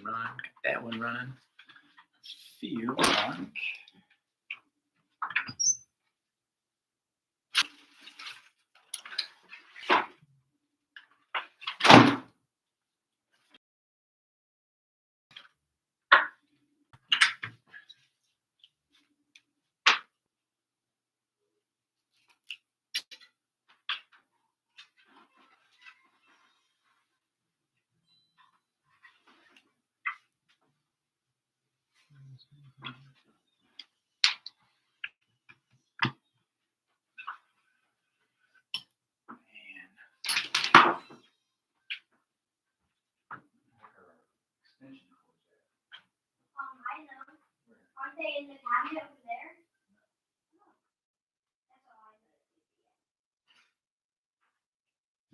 run. Got that one running. Feel like I know. Aren't they in the cabinet over there? That's all I know.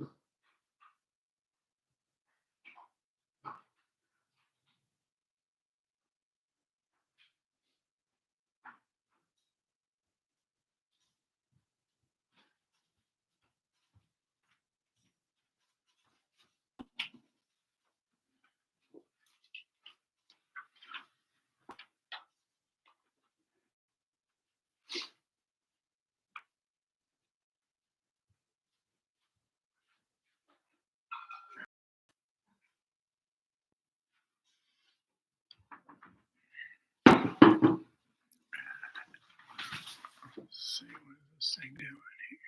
let's see what is this thing doing here.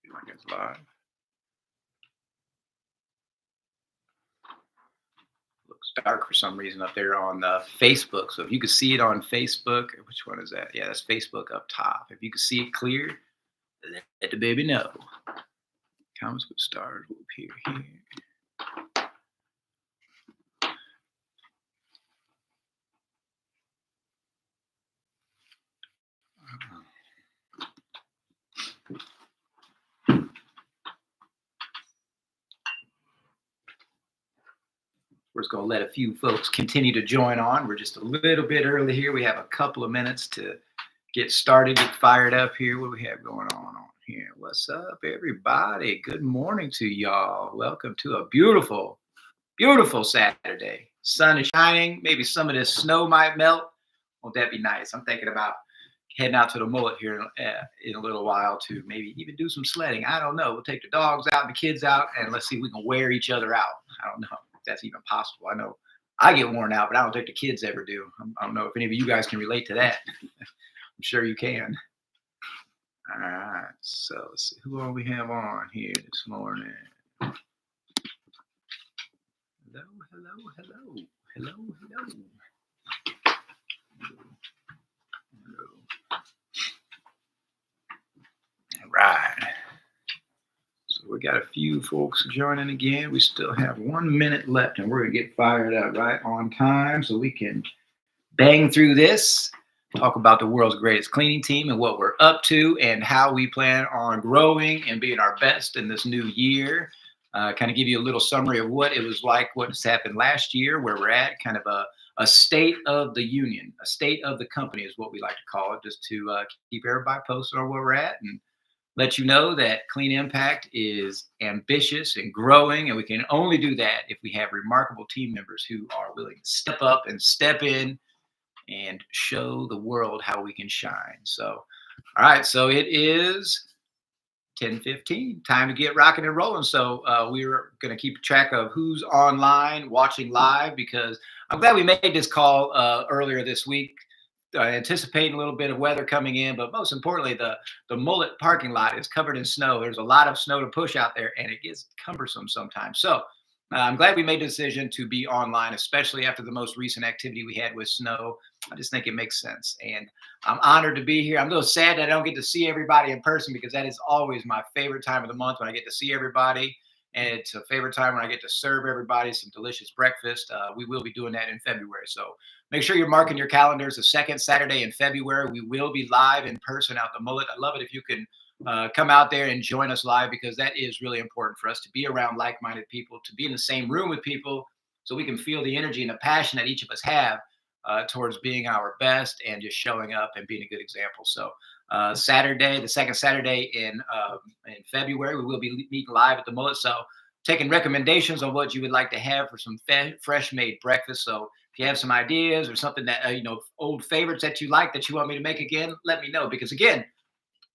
Feel like it's live. Looks dark for some reason up there on Facebook. So if you can see it on Facebook, which one is that? Yeah, that's Facebook up top. If you can see it clear, let the baby know. Comments with stars will appear here. We're just going to let a few folks continue to join on. We're just a little bit early here. We have a couple of minutes to get started, get fired up here. What do we have going on here? What's up, everybody? Good morning to y'all. Welcome to a beautiful, beautiful Saturday. Sun is shining. Maybe some of this snow might melt. Won't that be nice? I'm thinking about heading out to the mullet here in a little while to maybe even do some sledding. I don't know. We'll take the dogs out and the kids out, and let's see if we can wear each other out. I don't know if that's even possible. I know I get worn out, but I don't think the kids ever do. I don't know if any of you guys can relate to that. I'm sure you can. All right. So let's see who all we have on here this morning. Hello, hello, hello, hello, hello. All right. So we got a few folks joining again. We still have 1 minute left, and we're going to get fired up right on time so we can bang through this, talk about the world's greatest cleaning team and what we're up to and how we plan on growing and being our best in this new year. Kind of give you a little summary of what it was like, what's happened last year, where we're at, kind of a state of the union, a state of the company is what we like to call it, just to keep everybody posted on where we're at and let you know that Clean Impact is ambitious and growing, and we can only do that if we have remarkable team members who are willing to step up and step in and show the world how we can shine. So, all right, so it is 10:15, time to get rocking and rolling. So we're going to keep track of who's online watching live, because I'm glad we made this call earlier this week, anticipating a little bit of weather coming in, but most importantly, the mullet parking lot is covered in snow. There's a lot of snow to push out there, and it gets cumbersome sometimes. So I'm glad we made the decision to be online, especially after the most recent activity we had with snow. I just think it makes sense, and I'm honored to be here. I'm a little sad that I don't get to see everybody in person, because that is always my favorite time of the month, when I get to see everybody. And it's a favorite time when I get to serve everybody some delicious breakfast. We will be doing that in February. So make sure you're marking your calendars. The second Saturday in February, we will be live in person out the mullet. I'd love it if you can come out there and join us live, because that is really important for us to be around like-minded people, to be in the same room with people, so we can feel the energy and the passion that each of us have towards being our best and just showing up and being a good example. So Saturday, the second Saturday in February, we will be meeting live at the mullet. So taking recommendations on what you would like to have for some fresh made breakfast. So if you have some ideas or something that, old favorites that you like that you want me to make again, let me know. Because again,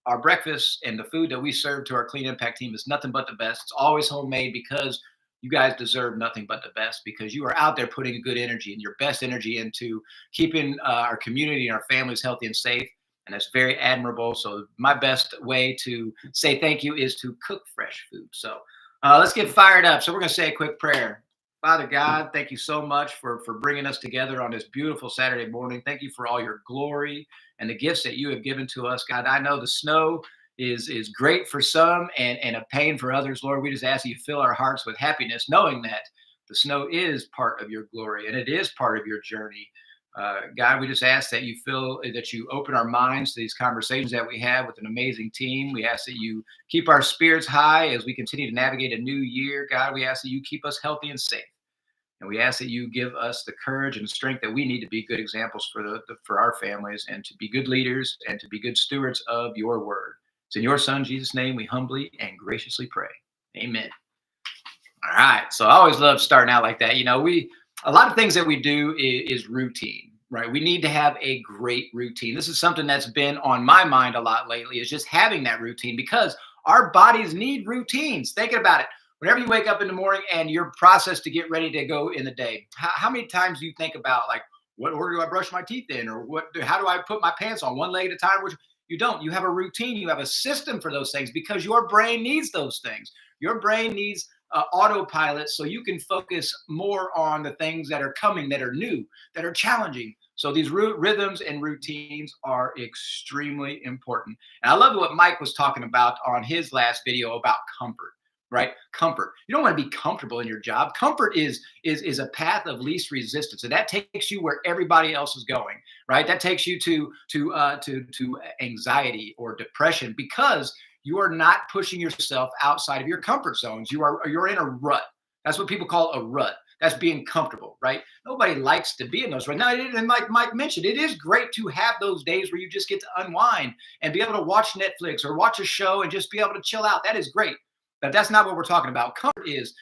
our breakfast and the food that we serve to our Clean Impact team is nothing but the best. It's always homemade because you guys deserve nothing but the best, because you are out there putting good energy and your best energy into keeping our community and our families healthy and safe. And that's very admirable. So my best way to say thank you is to cook fresh food. So let's get fired up. So we're going to say a quick prayer. Father God, thank you so much for bringing us together on this beautiful Saturday morning. Thank you for all your glory and the gifts that you have given to us. God, I know the snow is great for some and a pain for others. Lord, we just ask that you fill our hearts with happiness, knowing that the snow is part of your glory and it is part of your journey. God, we just ask that you open our minds to these conversations that we have with an amazing team. We ask that you keep our spirits high as we continue to navigate a new year. God, we ask that you keep us healthy and safe. And we ask that you give us the courage and strength that we need to be good examples for our families and to be good leaders and to be good stewards of your word. It's in your son, Jesus' name, we humbly and graciously pray. Amen. All right. So I always love starting out like that. A lot of things that we do is routine, right? We need to have a great routine. This is something that's been on my mind a lot lately, is just having that routine, because our bodies need routines. Thinking about it. Whenever you wake up in the morning and your process to get ready to go in the day, how many times do you think about, like, what order do I brush my teeth in, or how do I put my pants on one leg at a time? Which you don't. You have a routine. You have a system for those things because your brain needs those things. Your brain needs autopilot so you can focus more on the things that are coming, that are new, that are challenging. So these rhythms and routines are extremely important. And I love what Mike was talking about on his last video about comfort. Right? Comfort. You don't want to be comfortable in your job. Comfort is a path of least resistance, and that takes you where everybody else is going. Right? That takes you to anxiety or depression, because you are not pushing yourself outside of your comfort zones. You're in a rut. That's what people call a rut. That's being comfortable, right? Nobody likes to be in those right now. And like Mike mentioned, it is great to have those days where you just get to unwind and be able to watch Netflix or watch a show and just be able to chill out. That is great. But that's not what we're talking about. Comfort is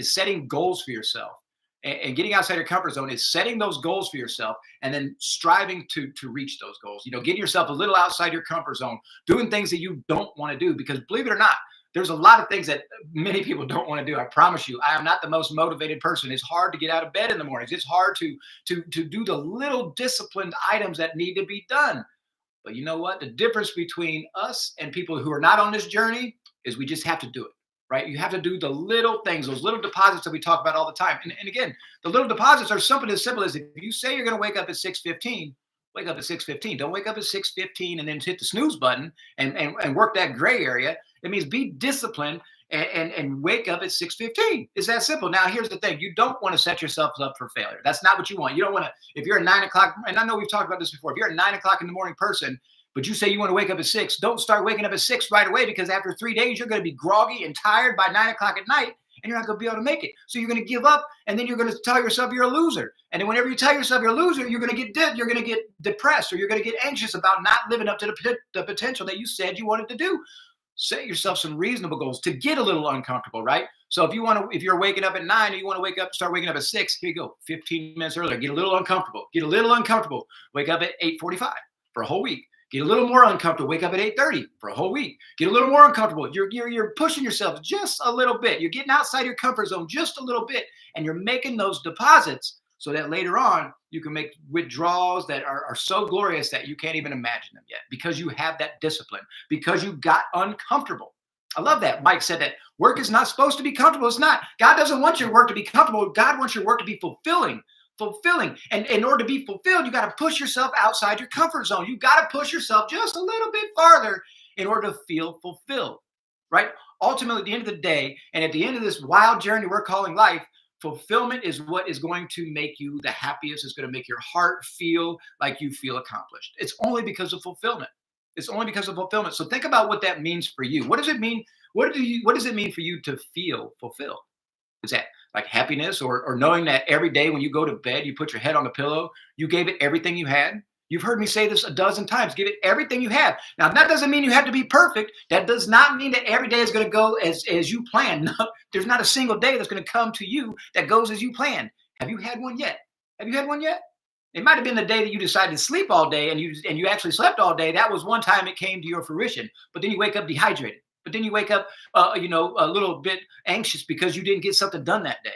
setting goals for yourself, and getting outside your comfort zone is setting those goals for yourself and then striving to reach those goals. Getting yourself a little outside your comfort zone, doing things that you don't want to do, because believe it or not, there's a lot of things that many people don't want to do. I promise you, I am not the most motivated person. It's hard to get out of bed in the mornings. It's hard to do the little disciplined items that need to be done. But you know what? The difference between us and people who are not on this journey is we just have to do it. Right? You have to do the little things, those little deposits that we talk about all the time. And again, the little deposits are something as simple as, if you say you're going to wake up at 6:15, wake up at 6:15. Don't wake up at 6:15 and then hit the snooze button and work that gray area. It means be disciplined and wake up at 6:15. It's that simple. Now, here's the thing. You don't want to set yourself up for failure. That's not what you want. You don't want to, if you're a 9 o'clock, and I know we've talked about this before, if you're a 9 o'clock in the morning person, but you say you want to wake up at 6, don't start waking up at 6 right away, because after 3 days, you're going to be groggy and tired by 9 o'clock at night, and you're not going to be able to make it. So you're going to give up, and then you're going to tell yourself you're a loser. And then whenever you tell yourself you're a loser, you're going to get depressed, or you're going to get anxious about not living up to the potential that you said you wanted to do. Set yourself some reasonable goals to get a little uncomfortable, right? So if you're waking up at 9 and you want to start waking up at 6, here you go, 15 minutes earlier, get a little uncomfortable, wake up at 8:45 for a whole week. Get a little more uncomfortable. Wake up at 8:30 for a whole week. Get a little more uncomfortable. You're pushing yourself just a little bit. You're getting outside your comfort zone just a little bit, and you're making those deposits so that later on you can make withdrawals that are so glorious that you can't even imagine them yet, because you have that discipline, because you got uncomfortable. I love that. Mike said that work is not supposed to be comfortable. It's not. God doesn't want your work to be comfortable. God wants your work to be fulfilling. And in order to be fulfilled, you got to push yourself outside your comfort zone. You got to push yourself just a little bit farther in order to feel fulfilled, right? Ultimately, at the end of the day, and at the end of this wild journey we're calling life, fulfillment is what is going to make you the happiest. It's going to make your heart feel like you feel accomplished. It's only because of fulfillment. It's only because of fulfillment. So think about what that means for you. What does it mean? What does it mean for you to feel fulfilled? Is that like happiness, or knowing that every day when you go to bed, you put your head on the pillow, you gave it everything you had? You've heard me say this a dozen times. Give it everything you have. Now, that doesn't mean you have to be perfect. That does not mean that every day is going to go as you plan. No, there's not a single day that's going to come to you that goes as you plan. Have you had one yet? Have you had one yet? It might have been the day that you decided to sleep all day and you actually slept all day. That was one time it came to your fruition. But then you wake up dehydrated. But then you wake up, a little bit anxious because you didn't get something done that day.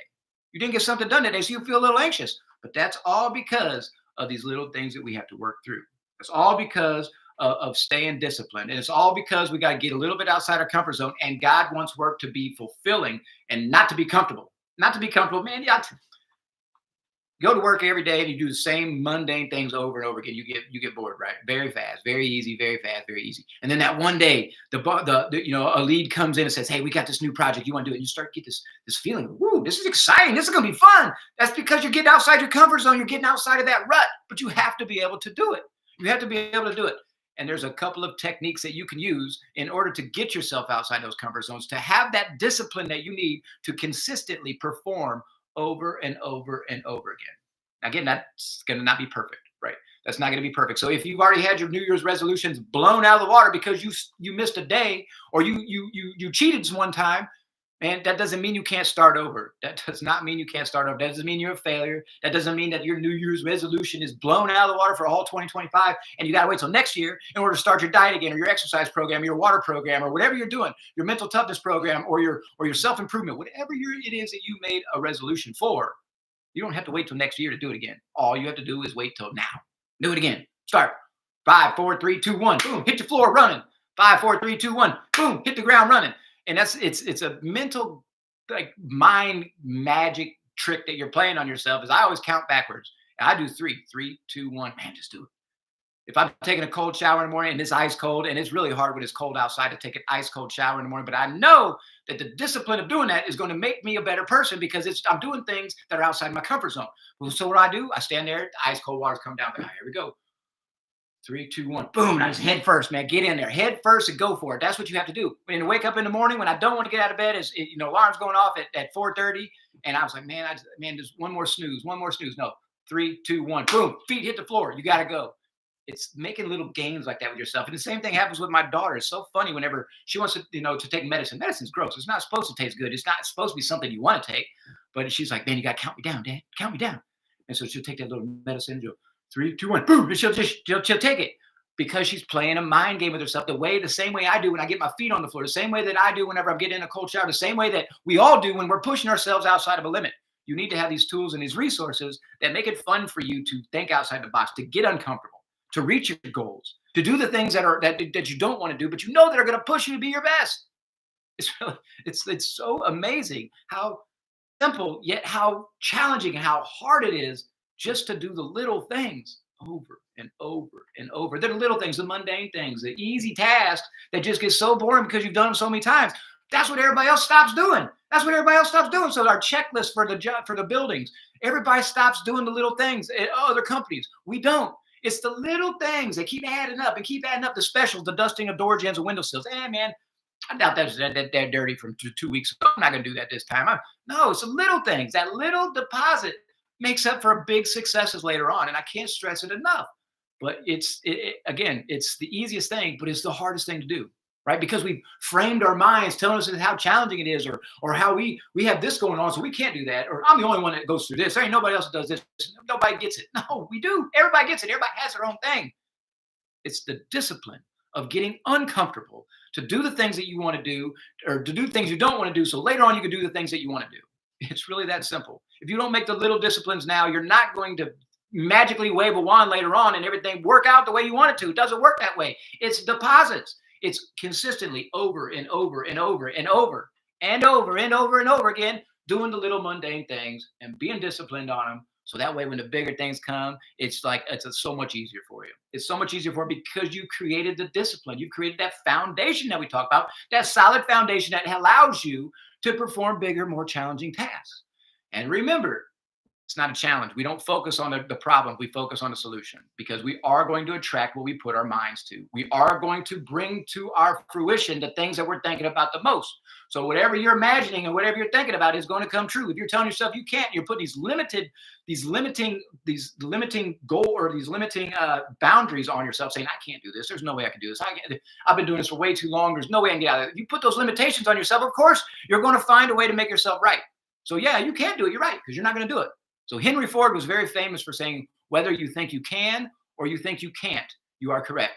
You didn't get something done that day, so you feel a little anxious. But that's all because of these little things that we have to work through. It's all because of staying disciplined. And it's all because we got to get a little bit outside our comfort zone. And God wants work to be fulfilling and not to be comfortable. Not to be comfortable, man. Go to work every day and you do the same mundane things over and over again. You get bored, right? Very fast, very easy, very fast, very easy. And then that one day, a lead comes in and says, "Hey, we got this new project. You want to do it?" And you start to get this feeling, "Woo, this is exciting. This is going to be fun." That's because you're getting outside your comfort zone. You're getting outside of that rut, but you have to be able to do it. You have to be able to do it. And there's a couple of techniques that you can use in order to get yourself outside those comfort zones, to have that discipline that you need to consistently perform over and over and over again. Again, that's going to not be perfect, right? That's not going to be perfect. So if you've already had your New Year's resolutions blown out of the water because you missed a day or you cheated one time, man, that doesn't mean you can't start over. That does not mean you can't start over. That doesn't mean you're a failure. That doesn't mean that your New Year's resolution is blown out of the water for all 2025 and you got to wait till next year in order to start your diet again or your exercise program, your water program, or whatever you're doing, your mental toughness program or your self-improvement, whatever it is that you made a resolution for. You don't have to wait till next year to do it again. All you have to do is wait till now. Do it again. Start. 5, 4, 3, 2, 1. Boom. Hit your floor running. 5, 4, 3, 2, 1. Boom. Hit the ground running. And it's a mental, like, mind magic trick that you're playing on yourself. Is I always count backwards. And I do 3, 3, 2, 1. Man, just do it. If I'm taking a cold shower in the morning and it's ice cold, and it's really hard when it's cold outside to take an ice cold shower in the morning, but I know that the discipline of doing that is going to make me a better person because I'm doing things that are outside my comfort zone. Well, so what do? I stand there, the ice cold water's come down. Here we go. 3, 2, 1. Boom. I just head first, man. Get in there. Head first and go for it. That's what you have to do. When you wake up in the morning, when I don't want to get out of bed, alarm's going off at 4:30. And I was like, man, just one more snooze. No. 3, 2, 1. Boom. Feet hit the floor. You got to go. It's making little games like that with yourself. And the same thing happens with my daughter. It's so funny whenever she wants to, to take medicine. Medicine's gross. It's not supposed to taste good. It's not supposed to be something you want to take. But she's like, man, you got to count me down, Dad. Count me down. And so she'll take that little medicine and she'll 3, 2, 1, boom. And she'll take it because she's playing a mind game with herself the same way I do when I get my feet on the floor, the same way that I do whenever I'm getting in a cold shower, the same way that we all do when we're pushing ourselves outside of a limit. You need to have these tools and these resources that make it fun for you to think outside the box, to get uncomfortable, to reach your goals, to do the things that you don't want to do, but you know that are going to push you to be your best. It's so amazing how simple, yet how challenging and how hard it is just to do the little things over and over and over. They're the little things, the mundane things, the easy tasks that just get so boring because you've done them so many times. That's what everybody else stops doing. So our checklist for the buildings, everybody stops doing the little things at other companies. We don't. It's the little things that keep adding up. The specials, the dusting of door jambs and windowsills. Man, I doubt that's that dirty from 2 weeks ago. I'm not going to do that this time. No, it's the little things. That little deposit makes up for big successes later on. And I can't stress it enough. But it's the easiest thing, but it's the hardest thing to do. Right? Because we've framed our minds telling us how challenging it is or how we have this going on, so we can't do that. Or I'm the only one that goes through this. There ain't nobody else that does this. Nobody gets it. No, we do. Everybody gets it. Everybody has their own thing. It's the discipline of getting uncomfortable to do the things that you want to do or to do things you don't want to do. So later on, you can do the things that you want to do. It's really that simple. If you don't make the little disciplines now, you're not going to magically wave a wand later on and everything work out the way you want it to. It doesn't work that way. It's deposits. It's consistently over and over and over and over and over and over and over again, doing the little mundane things and being disciplined on them. So that way, when the bigger things come, it's so much easier for you. It's so much easier for you because you created the discipline. You created that foundation that we talk about, that solid foundation that allows you to perform bigger, more challenging tasks. And remember, It's not a challenge. We don't focus on the problem. We focus on the solution because we are going to attract what we put our minds to. We are going to bring to our fruition the things that we're thinking about the most. So whatever you're imagining and whatever you're thinking about is going to come true. If you're telling yourself you can't, you're putting these limiting goal or these limiting boundaries on yourself, saying, I can't do this. There's no way I can do this. I've been doing this for way too long. There's no way I can get out of it. If you put those limitations on yourself, of course, you're going to find a way to make yourself right. So yeah, you can't do it. You're right, because you're not going to do it. So Henry Ford was very famous for saying, whether you think you can or you think you can't, you are correct.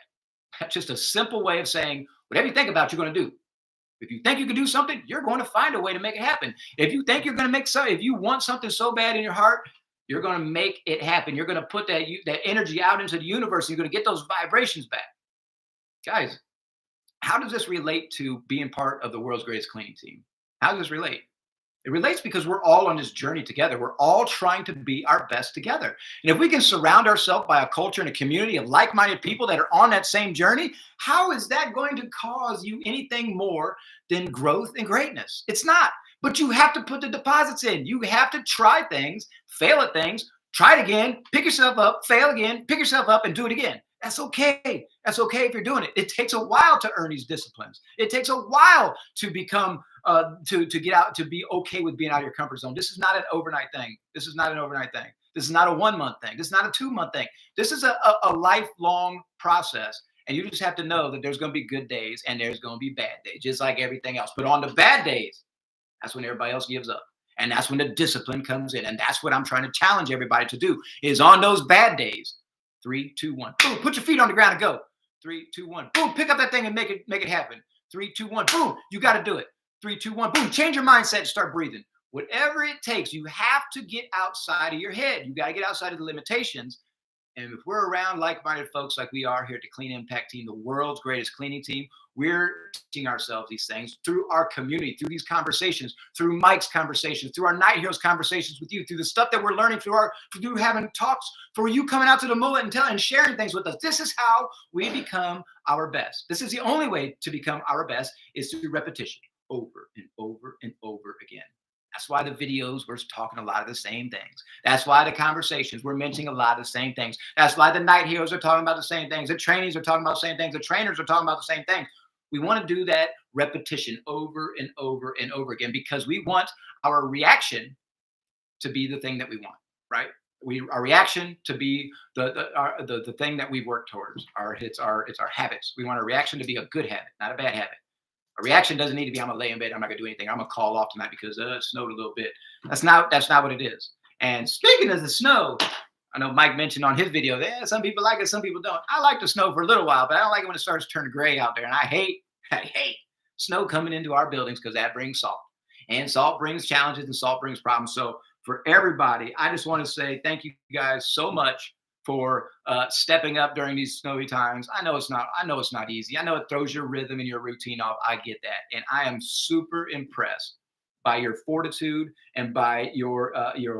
That's just a simple way of saying, whatever you think about, you're going to do. If you think you can do something, you're going to find a way to make it happen. If you think you're going to make something, if you want something so bad in your heart, you're going to make it happen. You're going to put that energy out into the universe, and you're going to get those vibrations back. Guys, how does this relate to being part of the world's greatest cleaning team? How does this relate? It relates because we're all on this journey together. We're all trying to be our best together. And if we can surround ourselves by a culture and a community of like-minded people that are on that same journey, how is that going to cause you anything more than growth and greatness? It's not. But you have to put the deposits in. You have to try things, fail at things, try it again, pick yourself up, fail again, pick yourself up, and do it again. That's okay. That's okay if you're doing it. It takes a while to earn these disciplines. It takes a while to become to get out, to be okay with being out of your comfort zone. This is not an overnight thing. This is not an overnight thing. This is not a 1 month thing. This is not a 2 month thing. This is a lifelong process. And you just have to know that there's going to be good days and there's going to be bad days, just like everything else. But on the bad days, that's when everybody else gives up. And that's when the discipline comes in. And that's what I'm trying to challenge everybody to do, is on those bad days, 3, 2, 1, boom, put your feet on the ground and go. 3, 2, 1, boom, pick up that thing and make it happen. 3, 2, 1, boom, you got to do it. 3, 2, 1, boom, change your mindset and start breathing. Whatever it takes, you have to get outside of your head. You got to get outside of the limitations. And if we're around like-minded folks like we are here at the Clean Impact Team, the world's greatest cleaning team, we're teaching ourselves these things through our community, through these conversations, through Mike's conversations, through our Night Heroes conversations with you, through the stuff that we're learning, through having talks, for you coming out to the mullet and sharing things with us. This is how we become our best. This is the only way to become our best, is through repetition, over and over and over again. That's why the videos, we're talking a lot of the same things. That's why the conversations, we're mentioning a lot of the same things. That's why the Night Heroes are talking about the same things. The trainees are talking about the same things. The trainers are talking about the same thing. We want to do that repetition over and over and over again, because we want our reaction to be the thing that we want, right? Our reaction to be the thing that we work towards. It's our habits. We want our reaction to be a good habit, not a bad habit. A reaction doesn't need to be, I'm gonna lay in bed, I'm not gonna do anything, I'm gonna call off tonight because it snowed a little bit. That's not what it is. And speaking of the snow, I know Mike mentioned on his video that some people like it, some people don't. I like the snow for a little while, but I don't like it when it starts turning gray out there. And I hate snow coming into our buildings, because that brings salt. And salt brings challenges and salt brings problems. So for everybody, I just want to say thank you guys so much for stepping up during these snowy times. I know it's not easy. I know it throws your rhythm and your routine off. I get that. And I am super impressed by your fortitude and by your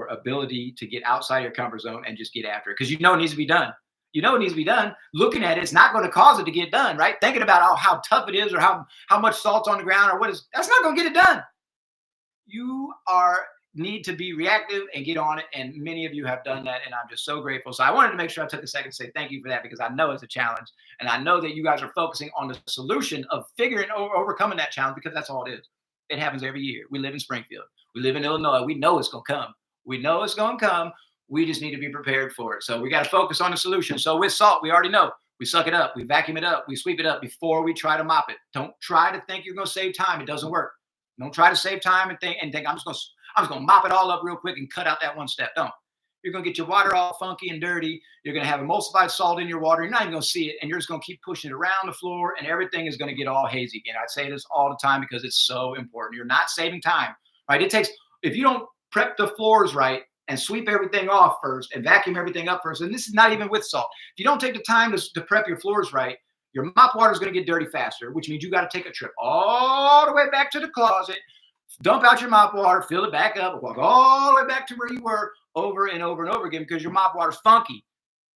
ability to get outside your comfort zone and just get after it. Because you know it needs to be done. You know it needs to be done. Looking at it's not going to cause it to get done, right? Thinking about how tough it is, or how much salt's on the ground, or that's not going to get it done. You need to be reactive and get on it, and many of you have done that, and I'm just so grateful. So I wanted to make sure I took a second to say thank you for that, because I know it's a challenge, and I know that you guys are focusing on the solution of overcoming that challenge, because that's all it is. It happens every year. We live in Springfield. We live in Illinois. We know it's going to come. We know it's going to come. We just need to be prepared for it. So we got to focus on the solution. So with salt, we already know. We suck it up. We vacuum it up. We sweep it up before we try to mop it. Don't try to think you're going to save time. It doesn't work. Don't try to save time and think I'm just going to mop it all up real quick and cut out that one step. Don't. You're going to get your water all funky and dirty. You're going to have emulsified salt in your water. You're not even going to see it, and you're just going to keep pushing it around the floor, and everything is going to get all hazy again. I say this all the time because it's so important. You're not saving time, right? If you don't prep the floors right and sweep everything off first and vacuum everything up first, and this is not even with salt. If you don't take the time to prep your floors right, your mop water is going to get dirty faster, which means you got to take a trip all the way back to the closet, dump out your mop water, fill it back up, walk all the way back to where you were over and over and over again, because your mop water is funky.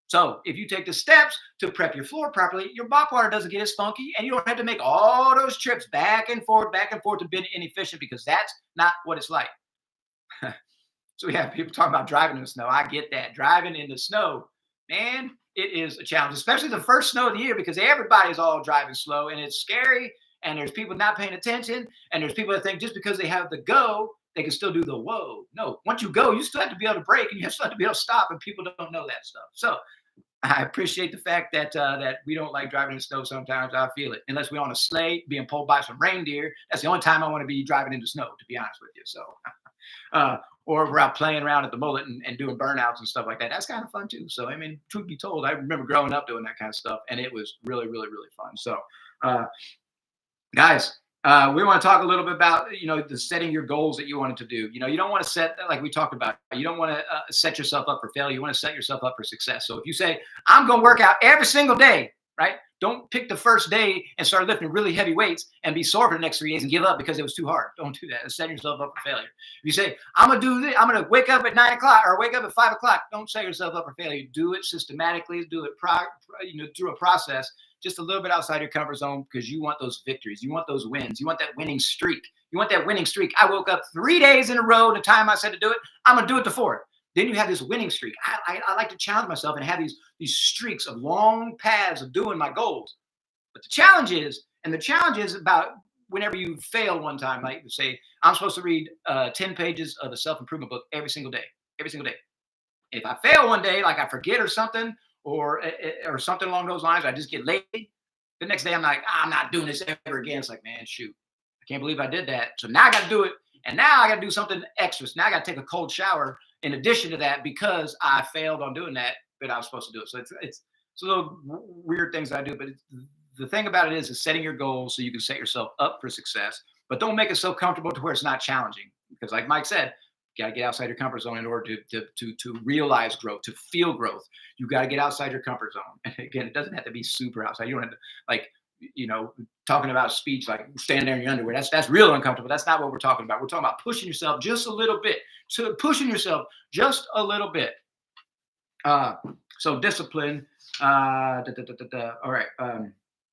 So if you take the steps to prep your floor properly, your mop water doesn't get as funky, and you don't have to make all those trips back and forth to be inefficient, because that's not what it's like. So we have people talking about driving in the snow. I get that. Driving in the snow, man, it is a challenge, especially the first snow of the year because everybody's all driving slow and it's scary. And there's people not paying attention. And there's people that think just because they have the go, they can still do the whoa. No, once you go, you still have to be able to brake and you still have to be able to stop. And people don't know that stuff. So I appreciate the fact that that we don't like driving in the snow sometimes. I feel it. Unless we're on a sleigh being pulled by some reindeer. That's the only time I want to be driving in the snow, to be honest with you. So or we're out playing around at the mullet and doing burnouts and stuff like that. That's kind of fun too. So, I mean, truth be told, I remember growing up doing that kind of stuff, and it was really, really, really fun. So, uh, guys, we want to talk a little bit about the setting your goals that you wanted to do. You don't want to set, like we talked about, you don't want to set yourself up for failure. You want to set yourself up for success. So if you say I'm going to work out every single day, right? Don't pick the first day and start lifting really heavy weights and be sore for the next 3 days and give up because it was too hard. Don't do that. It's setting yourself up for failure. If you say, I'm going to do this, I'm going to wake up at 9 o'clock or wake up at 5 o'clock, don't set yourself up for failure. Do it systematically, do it through a process, just a little bit outside your comfort zone because you want those victories. You want those wins. You want that winning streak. You want that winning streak. I woke up 3 days in a row the time I said to do it. I'm going to do it the fourth. Then you have this winning streak. I like to challenge myself and have these streaks of long paths of doing my goals. But the challenge is about whenever you fail one time, like you say, I'm supposed to read 10 pages of a self-improvement book every single day. If I fail one day, like I forget or something, or something along those lines, I just get lazy. The next day I'm like, I'm not doing this ever again. It's like, man, shoot, I can't believe I did that. So now I got to do it. And now I got to do something extra. So now I got to take a cold shower in addition to that because I failed on doing that, but I was supposed to do it. So it's a little weird things I do, but the thing about it is setting your goals so you can set yourself up for success, but don't make it so comfortable to where it's not challenging. Because like Mike said, you got to get outside your comfort zone in order to realize growth, to feel growth. You got to get outside your comfort zone. And again, it doesn't have to be super outside. You don't have to talking about speech, like stand there in your underwear. That's real uncomfortable. That's not what we're talking about. We're talking about pushing yourself just a little bit. So pushing yourself just a little bit. So discipline. All right.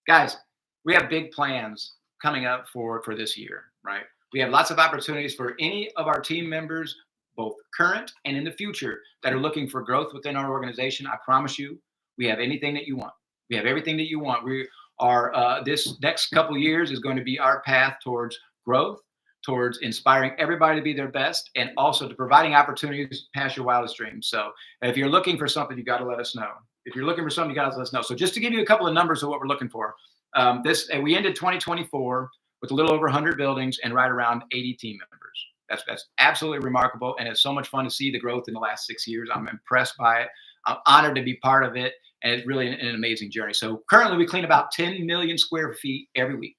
Guys, we have big plans coming up for this year, right? We have lots of opportunities for any of our team members, both current and in the future, that are looking for growth within our organization. I promise you, we have anything that you want. We have everything that you want. We are this next couple of years is going to be our path towards growth, towards inspiring everybody to be their best, and also to providing opportunities past your wildest dreams. So if you're looking for something, you got to let us know. If you're looking for something, you got to let us know. So just to give you a couple of numbers of what we're looking for, we ended 2024 with a little over 100 buildings and right around 80 team members. That's absolutely remarkable, and it's so much fun to see the growth in the last 6 years. I'm impressed by it. I'm honored to be part of it, and it's really an amazing journey. So currently, we clean about 10 million square feet every week.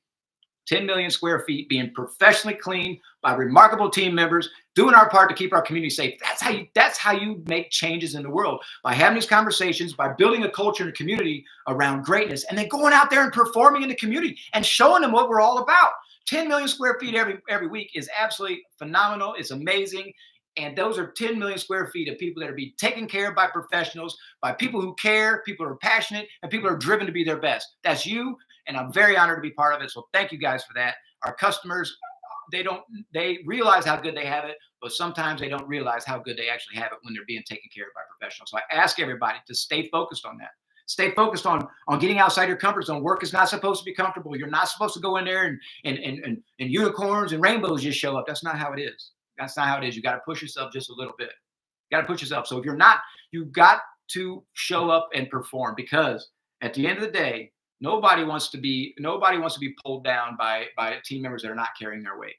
10 million square feet being professionally cleaned by remarkable team members, doing our part to keep our community safe. That's how you make changes in the world, by having these conversations, by building a culture and a community around greatness, and then going out there and performing in the community and showing them what we're all about. 10 million square feet every week is absolutely phenomenal. It's amazing. And those are 10 million square feet of people that are being taken care of by professionals, by people who care, people who are passionate, and people who are driven to be their best. That's you, and I'm very honored to be part of it. So thank you guys for that. Our customers, they realize how good they have it, but sometimes they don't realize how good they actually have it when they're being taken care of by professionals. So I ask everybody to stay focused on that. Stay focused on getting outside your comfort zone. Work is not supposed to be comfortable. You're not supposed to go in there and unicorns and rainbows just show up. That's not how it is. That's not how it is. You got to push yourself just a little bit. You got to push yourself. So if you're not, you've got to show up and perform, because at the end of the day, nobody wants to be pulled down by team members that are not carrying their weight.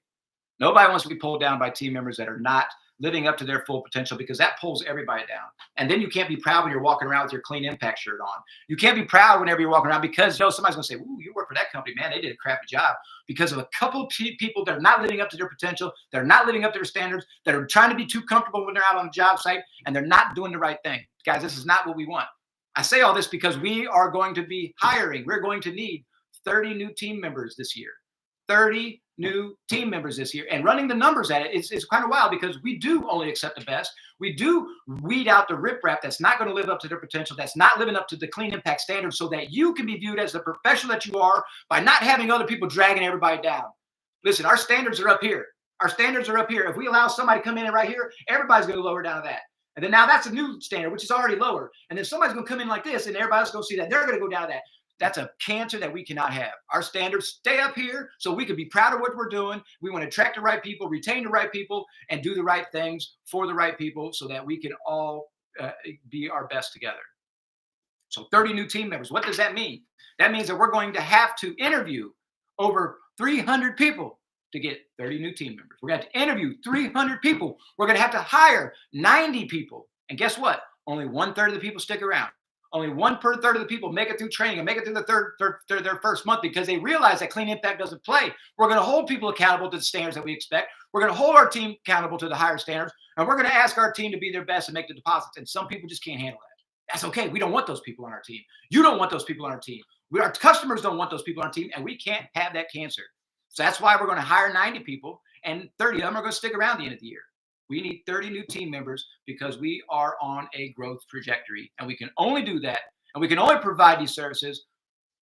Nobody wants to be pulled down by team members that are not living up to their full potential, because that pulls everybody down. And then you can't be proud when you're walking around with your Clean Impact shirt on. You can't be proud whenever you're walking around because somebody's going to say, "Ooh, you work for that company, man. They did a crappy job," because of a couple of people that are not living up to their potential. They're not living up to their standards. That are trying to be too comfortable when they're out on the job site, and they're not doing the right thing. Guys, this is not what we want. I say all this because we are going to be hiring. We're going to need 30 new team members this year. 30 new team members this year, and running the numbers at it is kind of wild, because we do only accept the best. We do weed out the riprap that's not going to live up to their potential, that's not living up to the Clean Impact standards, so that you can be viewed as the professional that you are by not having other people dragging everybody down. Listen, our standards are up here. Our standards are up here. If we allow somebody to come in right here, everybody's going to lower down to that. And then now that's a new standard, which is already lower. And then somebody's going to come in like this, and everybody's going to see that. They're going to go down to that. That's a cancer that we cannot have. Our standards stay up here so we can be proud of what we're doing. We want to attract the right people, retain the right people, and do the right things for the right people so that we can all be our best together. So 30 new team members. What does that mean? That means that we're going to have to interview over 300 people to get 30 new team members. We're going to have to interview 300 people. We're going to have to hire 90 people. And guess what? Only 1/3 of the people stick around. Only 1/3 of the people make it through training and make it through their first month because they realize that clean impact doesn't play. We're going to hold people accountable to the standards that we expect. We're going to hold our team accountable to the higher standards. And we're going to ask our team to be their best and make the deposits. And some people just can't handle that. That's okay. We don't want those people on our team. You don't want those people on our team. Our customers don't want those people on our team, and we can't have that cancer. So that's why we're going to hire 90 people, and 30 of them are going to stick around the end of the year. We need 30 new team members because we are on a growth trajectory, and we can only do that, and we can only provide these services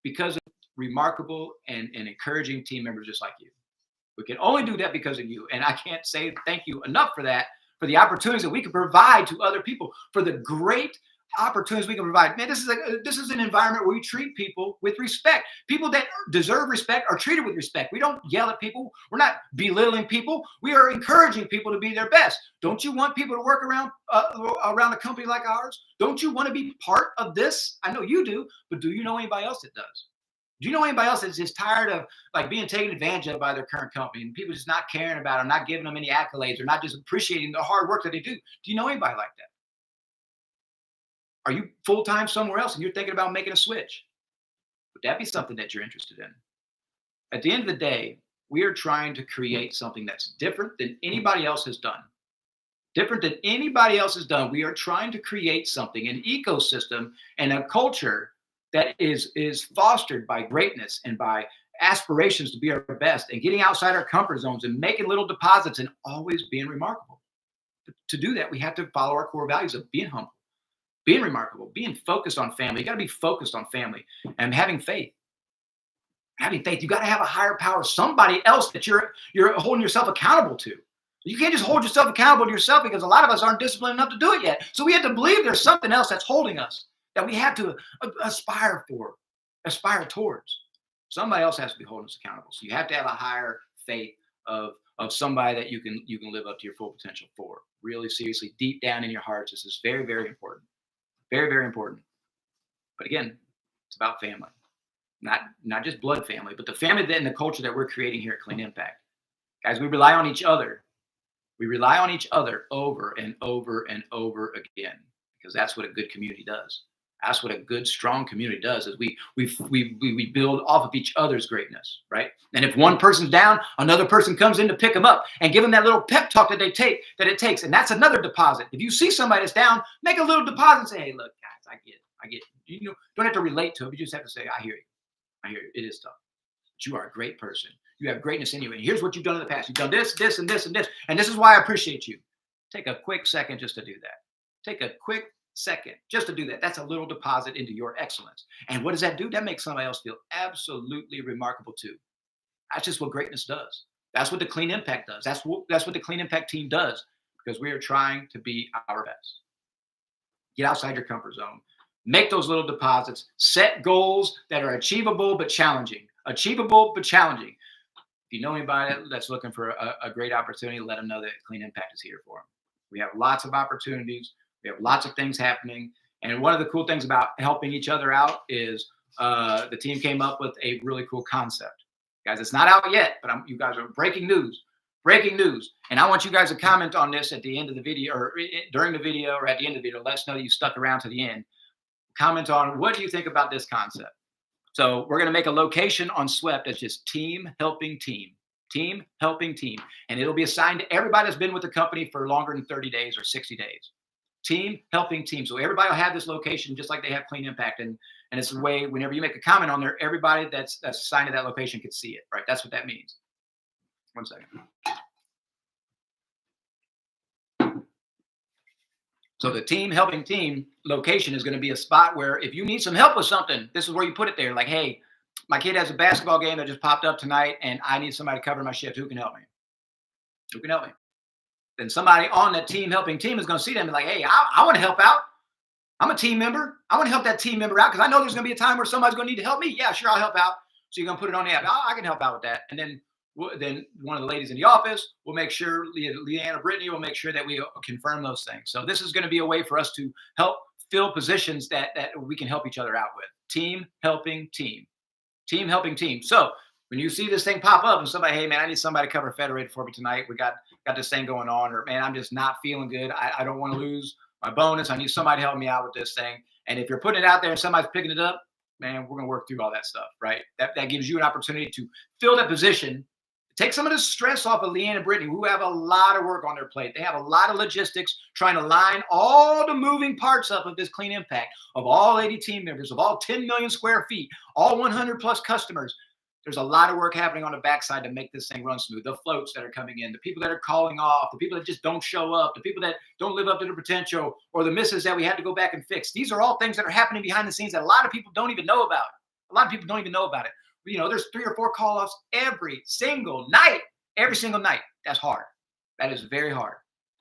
because of remarkable and encouraging team members just like you. We can only do that because of you, and I can't say thank you enough for that, for the opportunities that we can provide to other people, for the great opportunities we can provide. Man, this is an environment where we treat people with respect. People that deserve respect are treated with respect. We don't yell at people. We're not belittling people. We are encouraging people to be their best. Don't you want people to work around a company like ours? Don't you want to be part of this? I know you do, but do you know anybody else that does? Do you know anybody else that's just tired of like being taken advantage of by their current company and people just not caring about them, not giving them any accolades, or not just appreciating the hard work that they do? Do you know anybody like that? Are you full-time somewhere else and you're thinking about making a switch? Would that be something that you're interested in? At the end of the day, we are trying to create something that's different than anybody else has done. Different than anybody else has done. We are trying to create something, an ecosystem and a culture that is fostered by greatness and by aspirations to be our best and getting outside our comfort zones and making little deposits and always being remarkable. To do that, we have to follow our core values of being humble, being remarkable, being focused on family. You got to be focused on family and having faith. Having faith, you got to have a higher power, somebody else that you're holding yourself accountable to. You can't just hold yourself accountable to yourself because a lot of us aren't disciplined enough to do it yet. So we have to believe there's something else that's holding us that we have to aspire towards. Somebody else has to be holding us accountable. So you have to have a higher faith of somebody that you can live up to your full potential for. Really seriously, deep down in your hearts, this is very, very important. Very, very important. But again, it's about family. Not just blood family, but the family and the culture that we're creating here at Clean Impact. Guys, we rely on each other. We rely on each other over and over and over again because that's what a good community does. That's what a good, strong community does is we build off of each other's greatness, right? And if one person's down, another person comes in to pick them up and give them that little pep talk that it takes. And that's another deposit. If you see somebody that's down, make a little deposit and say, hey, look, guys, I get it. You don't have to relate to it. You just have to say, I hear you. It is tough. But you are a great person. You have greatness in you. And here's what you've done in the past. You've done this, this, and this, and this. And this is why I appreciate you. Take a quick second just to do that. Take a quick second just to do that. That's a little deposit into your excellence. And what does that do? That makes somebody else feel absolutely remarkable too. That's just what greatness does. That's what the Clean Impact does. That's what the Clean Impact team does because we are trying to be our best. Get outside your comfort zone. Make those little deposits. Set goals that are achievable but challenging. Achievable but challenging. If you know anybody that's looking for a great opportunity, let them know that Clean Impact is here for them. We have lots of opportunities. We have lots of things happening. And one of the cool things about helping each other out is the team came up with a really cool concept. Guys, it's not out yet, but you guys are breaking news. Breaking news. And I want you guys to comment on this at the end of the video or during the video or at the end of the video. Let us know that you stuck around to the end. Comment on what do you think about this concept. So we're going to make a location on Swept that's just team helping team. Team helping team. And it'll be assigned to everybody that's been with the company for longer than 30 days or 60 days. Team helping team. So everybody will have this location just like they have Clean Impact. And it's a way whenever you make a comment on there, everybody that's assigned to that location can see it, right? That's what that means. One second. So the team helping team location is going to be a spot where if you need some help with something, this is where you put it there. Like, hey, my kid has a basketball game that just popped up tonight and I need somebody to cover my shift. Who can help me? Who can help me? Then somebody on that team helping team is going to see them and be like, hey, I want to help out. I'm a team member. I want to help that team member out because I know there's going to be a time where somebody's going to need to help me. Yeah, sure, I'll help out. So you're going to put it on the app. I can help out with that. And then one of the ladies in the office will make sure, Leanne or Brittany will make sure that we confirm those things. So this is going to be a way for us to help fill positions that we can help each other out with. Team helping team. Team helping team. So when you see this thing pop up and somebody, hey man, I need somebody to cover Federated for me tonight. We got this thing going on, or man, I'm just not feeling good. I don't want to lose my bonus. I need somebody to help me out with this thing. And if you're putting it out there and somebody's picking it up, man, we're going to work through all that stuff, right? That gives you an opportunity to fill that position, take some of the stress off of Leanne and Brittany, who have a lot of work on their plate. They have a lot of logistics trying to line all the moving parts up of this clean impact, of all 80 team members, of all 10 million square feet, all 100 plus customers. There's a lot of work happening on the backside to make this thing run smooth. The floats that are coming in, the people that are calling off, the people that just don't show up, the people that don't live up to their potential, or the misses that we had to go back and fix. These are all things that are happening behind the scenes that a lot of people don't even know about. A lot of people don't even know about it. There's 3 or 4 call-offs every single night. Every single night. That's hard. That is very hard.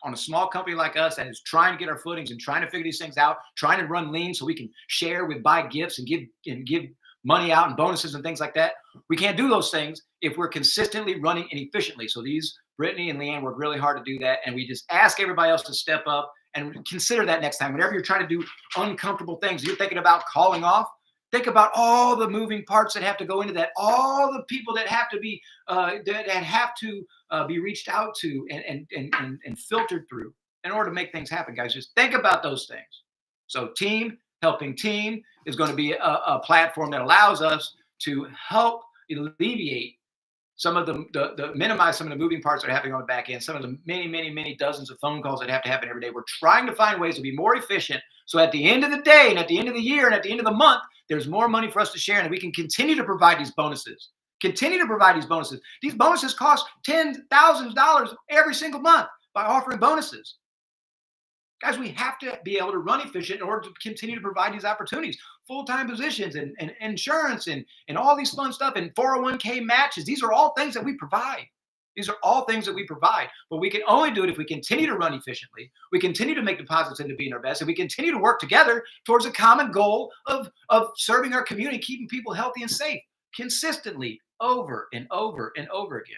On a small company like us that is trying to get our footings and trying to figure these things out, trying to run lean so we can share with buy gifts and give money out and bonuses and things like that. We can't do those things if we're consistently running inefficiently. So Brittany and Leanne work really hard to do that. And we just ask everybody else to step up and consider that next time. Whenever you're trying to do uncomfortable things, you're thinking about calling off, think about all the moving parts that have to go into that, all the people that have to be be reached out to and filtered through in order to make things happen, guys. Just think about those things. So team helping team is going to be a platform that allows us to help alleviate some of minimize some of the moving parts that are happening on the back end, some of the many dozens of phone calls that have to happen every day. We're trying to find ways to be more efficient. So at the end of the day and at the end of the year and at the end of the month, there's more money for us to share and we can continue to provide these bonuses. These bonuses cost $10,000 every single month by offering bonuses. Guys, we have to be able to run efficient in order to continue to provide these opportunities. Full-time positions and insurance and all these fun stuff and 401k matches. These are all things that we provide. But we can only do it if we continue to run efficiently. We continue to make deposits into being our best, and we continue to work together towards a common goal of serving our community, keeping people healthy and safe consistently over and over and over again.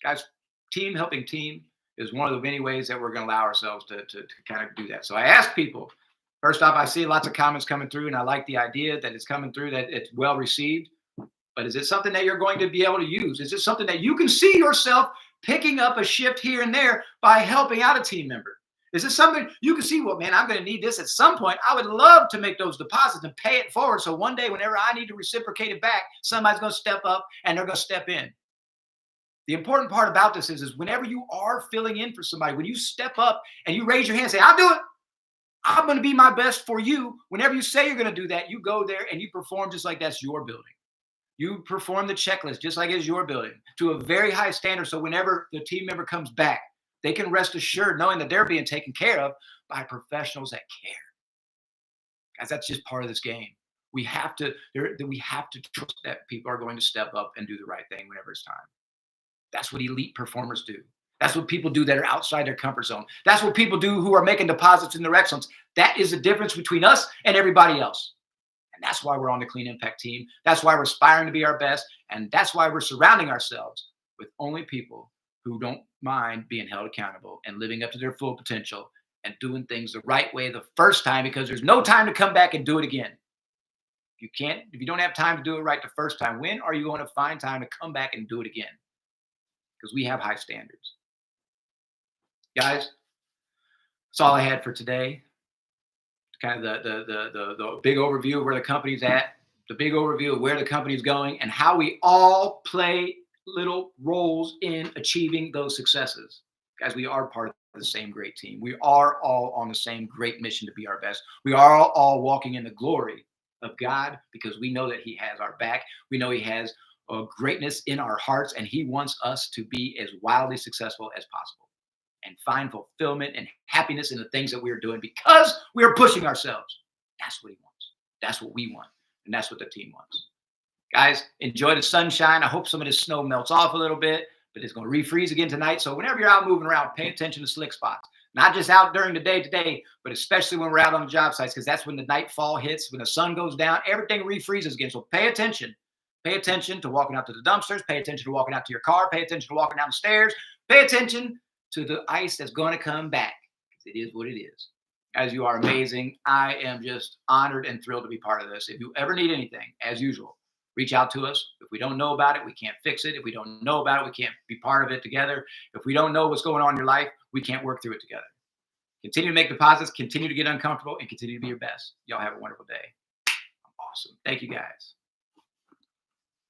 Guys, team helping team is one of the many ways that we're going to allow ourselves to kind of do that. So I ask people, first off, I see lots of comments coming through, and I like the idea that it's coming through, that it's well received. But is it something that you're going to be able to use? Is it something that you can see yourself picking up a shift here and there by helping out a team member? Is this something you can see, well, man, I'm going to need this at some point. I would love to make those deposits and pay it forward. So one day, whenever I need to reciprocate it back, somebody's going to step up and they're going to step in. The important part about this is whenever you are filling in for somebody, when you step up and you raise your hand and say, I'll do it. I'm going to be my best for you. Whenever you say you're going to do that, you go there and you perform just like that's your building. You perform the checklist just like it's your building to a very high standard. So whenever the team member comes back, they can rest assured knowing that they're being taken care of by professionals that care. Guys, that's just part of this game. We have to trust that people are going to step up and do the right thing whenever it's time. That's what elite performers do. That's what people do that are outside their comfort zone. That's what people do who are making deposits in their excellence. That is the difference between us and everybody else. And that's why we're on the Clean Impact team. That's why we're aspiring to be our best. And that's why we're surrounding ourselves with only people who don't mind being held accountable and living up to their full potential and doing things the right way the first time, because there's no time to come back and do it again. If you don't have time to do it right the first time, when are you going to find time to come back and do it again? Because we have high standards. Guys, that's all I had for today. Kind of the big overview of where the company's at, the big overview of where the company's going, and how we all play little roles in achieving those successes. Guys, we are part of the same great team. We are all on the same great mission to be our best. We are all walking in the glory of God because we know that He has our back. We know He has greatness in our hearts, and He wants us to be as wildly successful as possible and find fulfillment and happiness in the things that we are doing because we are pushing ourselves. That's what He wants. That's what we want. And that's what the team wants. Guys, enjoy the sunshine. I hope some of this snow melts off a little bit. but it's going to refreeze again tonight. So whenever you're out moving around, pay attention to slick spots. Not just out during the day today, but especially when we're out on the job sites, because that's when the nightfall hits, when the sun goes down, everything refreezes again. So pay attention. Pay attention to walking out to the dumpsters. Pay attention to walking out to your car. Pay attention to walking down the stairs. Pay attention to the ice that's going to come back. It is what it is. As you are amazing, I am just honored and thrilled to be part of this. If you ever need anything, as usual, reach out to us. If we don't know about it, we can't fix it. If we don't know about it, we can't be part of it together. If we don't know what's going on in your life, we can't work through it together. Continue to make deposits, continue to get uncomfortable, and continue to be your best. Y'all have a wonderful day. Awesome. Thank you, guys.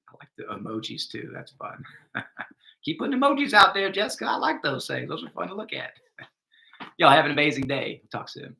I like the emojis too. That's fun. Keep putting emojis out there, Jessica. I like those things. Those are fun to look at. Y'all have an amazing day. Talk soon.